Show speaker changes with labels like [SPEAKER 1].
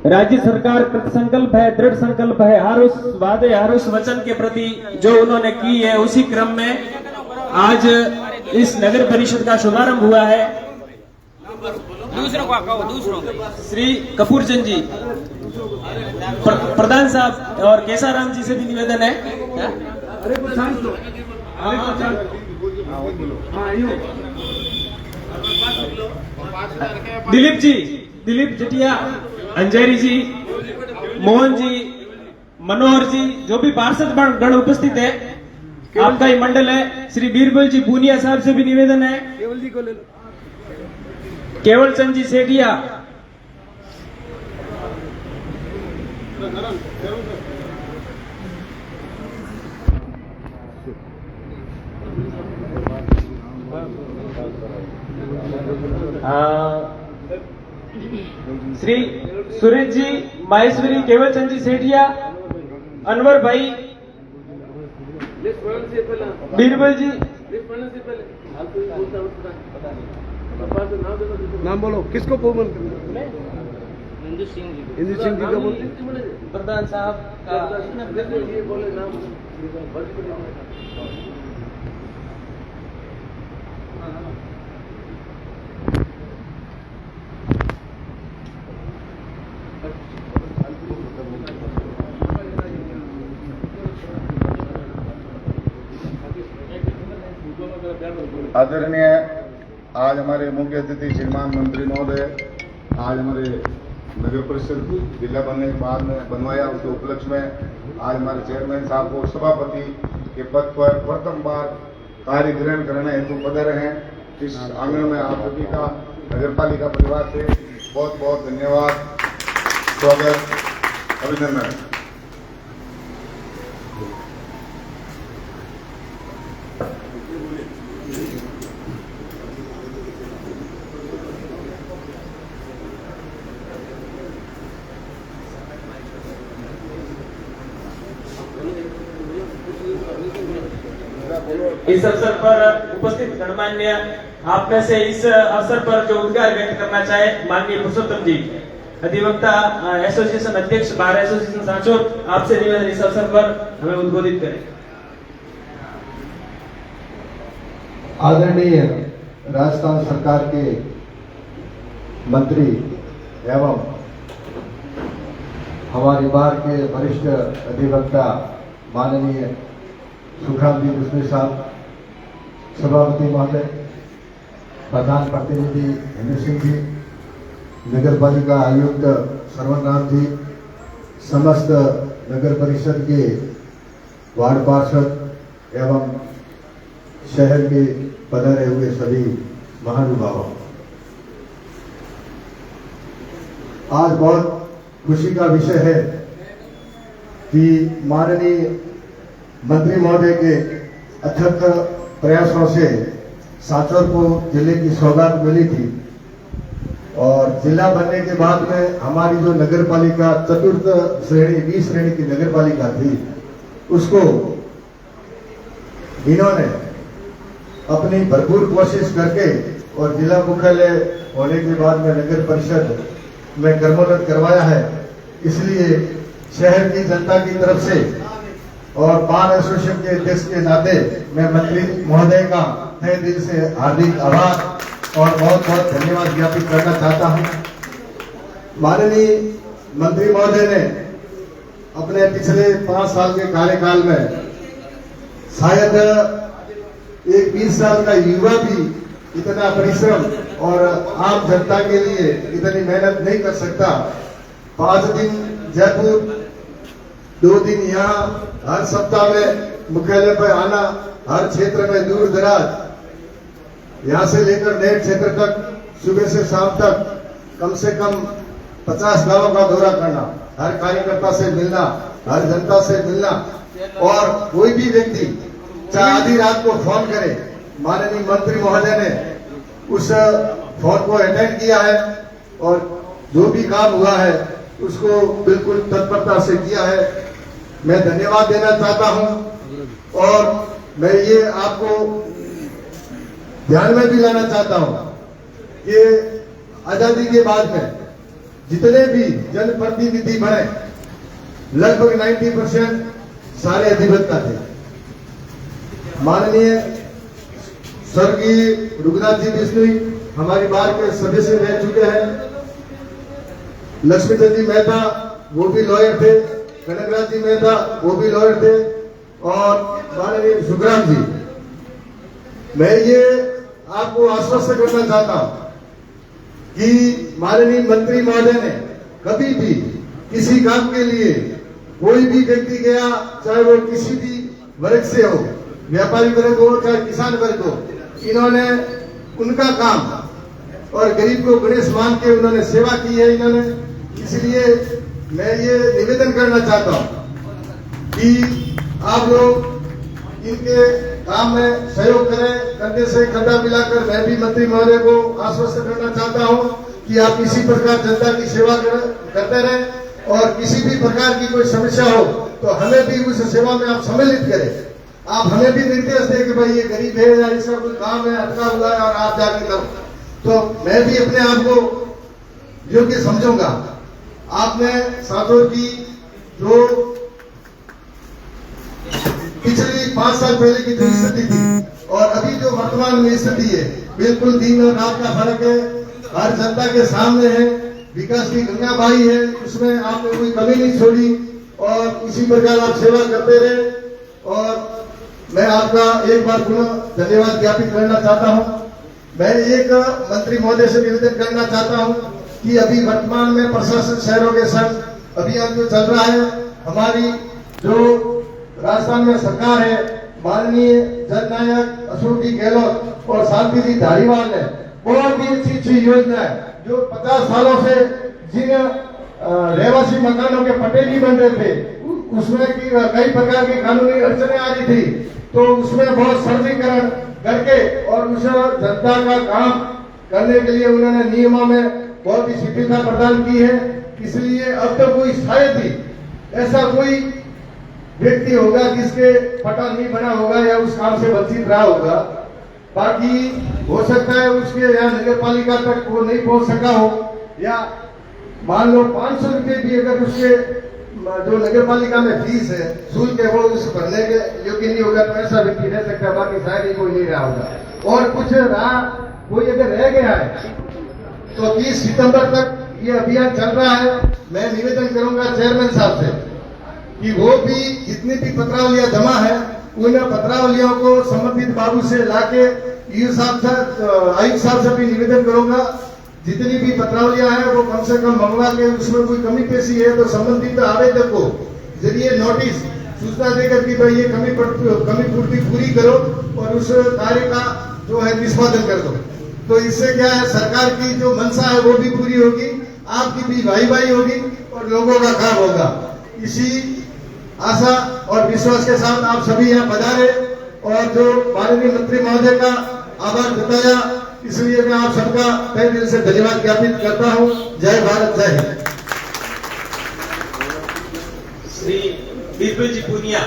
[SPEAKER 1] राज्य सरकार कृत संकल्प है, दृढ़ संकल्प है, हर उस वादे हर उस वचन के प्रति जो उन्होंने की है, उसी क्रम में आज इस नगर परिषद का शुभारंभ हुआ है।
[SPEAKER 2] दूसरों को कहो, दूसरों
[SPEAKER 1] श्री कपूर चंद जी, प्रधान साहब और केसाराम जी से भी निवेदन है। दिलीप जी, दिलीप जटिया, अंजारी जी, मोहन जी, मनोहर जी, जो भी पार्षद गण उपस्थित है, आपका ही मंडल है। श्री बीरबल जी पूनिया साहब से भी निवेदन है।
[SPEAKER 3] केवल जी को ले लो।
[SPEAKER 1] केवल चंद जी सेठिया, श्री सुरेश जी, माहेश्वरी, केवल चंद जी सेठिया, अनवर भाई, बीरबल जी,
[SPEAKER 3] नाम बोलो, किसको बहुमत करना?
[SPEAKER 2] इंदु सिंह जी,
[SPEAKER 3] इंदु सिंह जी का बोलते,
[SPEAKER 1] प्रधान साहब का
[SPEAKER 3] ये बोले नाम।
[SPEAKER 4] आदरणीय, आज हमारे मुख्य अतिथि श्रीमान मंत्री महोदय आज हमारे नगर परिषद जिला बनने के बाद में बनवाया, उसके उपलक्ष्य में आज हमारे चेयरमैन साहब को सभापति के पद पर प्रथम बार कार्य ग्रहण करने हेतु पधारे हैं। इस आंगन में आप सभी का नगर पालिका परिवार से बहुत बहुत धन्यवाद, स्वागत, अभिनंदन।
[SPEAKER 1] इस अवसर पर उपस्थित गणमान्य, आप में से इस अवसर पर जो उद्गार व्यक्त करना चाहे, माननीय पुरुषोत्तम जी, अधिवक्ता एसोसिएशन अध्यक्ष, बार एसोसिएशन सांचौर, आपसे निवेदन इस अवसर पर हमें उद्बोधित करें।
[SPEAKER 5] आदरणीय राजस्थान सरकार के मंत्री एवं हमारे बार के वरिष्ठ अधिवक्ता माननीय सुखराम जी दुष्मी साहब, सभापति महोदय, प्रधान प्रतिनिधि इंदु सिंह जी, नगर पालिका आयुक्त श्रवण राम जी, समस्त नगर परिषद के वार्ड पार्षद एवं शहर के पधारे हुए सभी महानुभावों, आज बहुत खुशी का विषय है कि माननीय मंत्री महोदय के अथक प्रयासों से सांचौर को जिले की सौगात मिली थी और जिला बनने के बाद में हमारी जो नगर पालिका चतुर्थ श्रेणी 20 श्रेणी की नगर पालिका थी, उसको इन्होंने अपनी भरपूर कोशिश करके और जिला मुख्यालय होने के बाद में नगर परिषद में कर्मोन्नत करवाया है। इसलिए शहर की जनता की तरफ से और बार एसोसिएशन के अध्यक्ष के नाते मैं मंत्री महोदय का तहे दिल से हार्दिक आभार और बहुत बहुत धन्यवाद ज्ञापित करना चाहता हूं। माननीय मंत्री महोदय ने अपने पिछले 5 साल के कार्यकाल में शायद एक 20 साल का युवा भी इतना परिश्रम और आम जनता के लिए इतनी मेहनत नहीं कर सकता। 5 दिन जयपुर, 2 दिन यहाँ, हर सप्ताह में मुख्यालय पर आना, हर क्षेत्र में दूर दराज, यहाँ से लेकर नए क्षेत्र तक सुबह से शाम तक कम से कम 50 गांवों का दौरा करना, हर कार्यकर्ता से मिलना, हर जनता से मिलना, और कोई भी व्यक्ति चाहे आधी रात को फोन करे, माननीय मंत्री महोदय ने उस फोन को अटेंड किया है और जो भी काम हुआ है उसको बिल्कुल तत्परता से किया है। मैं धन्यवाद देना चाहता हूं और मैं ये आपको ध्यान में भी लाना चाहता हूं कि आजादी के बाद में जितने भी जनप्रतिनिधि बने लगभग 90% सारे अधिवक्ता थे। माननीय स्वर्गीय रघुनाथ जी बिश्नोई हमारी बार के सदस्य रह चुके हैं। लक्ष्मीचंद जी मेहता वो भी लॉयर थे, कनकराज जी मेहता वो भी लॉयर थे, और माननीय सुखराम जी। मैं ये आपको आश्वस्त करना चाहता हूं कि माननीय मंत्री महोदय ने कभी भी किसी काम के लिए कोई भी व्यक्ति गया, चाहे वो किसी भी वर्ग से हो, व्यापारी वर्ग हो चाहे किसान वर्ग हो, इन्होंने उनका काम और गरीब को गणेश मान के उन्होंने सेवा की है इन्होंने। इसलिए मैं ये निवेदन करना चाहता हूं कि आप लोग इनके काम में सहयोग करें। कंधे से कंधा मिलाकर मैं भी मंत्री महोदय को आश्वस्त करना चाहता हूं कि आप इसी प्रकार जनता की सेवा करते रहें, और किसी भी प्रकार की कोई समस्या हो तो हमें भी उस सेवा में आप सम्मिलित करें। आप हमें भी निर्देश दें कि भाई ये गरीब है या इसका कोई काम है अटका हुआ है और आप जाके दो, तो मैं भी अपने आप को योग्य समझूंगा। आपने सांसद की जो पिछली 5 साल पहले की जो स्थिति थी और अभी जो वर्तमान में स्थिति है, बिल्कुल दिन और रात का फर्क है। हर जनता के सामने है, विकास की गंगा बहाई है, उसमें आपने कोई कमी नहीं छोड़ी और इसी प्रकार आप सेवा करते रहे। और मैं आपका एक बार पुनः धन्यवाद ज्ञापित करना चाहता हूं। मैं एक मंत्री महोदय से निवेदन करना चाहता हूं कि अभी वर्तमान में प्रशासन शहरों के संग अभियान जो चल रहा है, हमारी जो राजस्थान में सरकार है, माननीय जननायक अशोक जी गहलोत और शांति जी धारीवाल ने बहुत ही अच्छी योजना है, जो 50 सालों से जिन रहवासी मकानों के पट्टे नहीं बन रहे थे, उसमें कई प्रकार की कानूनी अड़चने आ रही थी, तो उसमें बहुत सरलीकरण करके और उस जनता का काम करने के लिए उन्होंने नियमों में बहुत ही शिथिलता प्रदान की है। इसलिए अब तो कोई शायद ही ऐसा कोई व्यक्ति होगा जिसके पट्टा नहीं बना होगा या उस काम से वंचित रहा होगा। बाकी हो सकता है उसके यहाँ नगर पालिका तक वो नहीं पहुंच सका हो, या मान लो 500 रुपये भी अगर उसके जो नगर पालिका में फीस है, शुल्क है, वो उस भरने के योग्य नहीं होगा तो ऐसा व्यक्ति रह सकता है। बाकी शायद ही कोई नहीं रहा होगा। और कुछ रहा, कोई अगर रह गया है तो 30 सितंबर तक ये अभियान चल रहा है। मैं निवेदन करूंगा चेयरमैन साहब से कि वो भी जितनी भी पत्रावलियां जमा है उन पत्रावलियों को संबंधित बाबू से लाके आयुक्त साहब से भी निवेदन करूंगा, जितनी भी पत्रावलियां हैं वो कम से कम मंगवा के उसमें कोई कमी पेशी है तो संबंधित आवेदक को जरिए नोटिस सूचना देकर कि भाई ये कमी पूर्ति पूरी करो और उस कार्य का जो है निष्पादन कर दो। तो इससे क्या है, सरकार की जो मंशा है वो भी पूरी होगी, आपकी भी भाई होगी और लोगों का काम होगा। इसी आशा और विश्वास के साथ आप सभी यहाँ पधारे और जो माननीय मंत्री महोदय का आभार जताया, इसलिए मैं आप सबका तहे दिल से धन्यवाद ज्ञापित करता हूँ। जय भारत, जय हिंद।
[SPEAKER 1] श्री बिरबल जी पुनिया।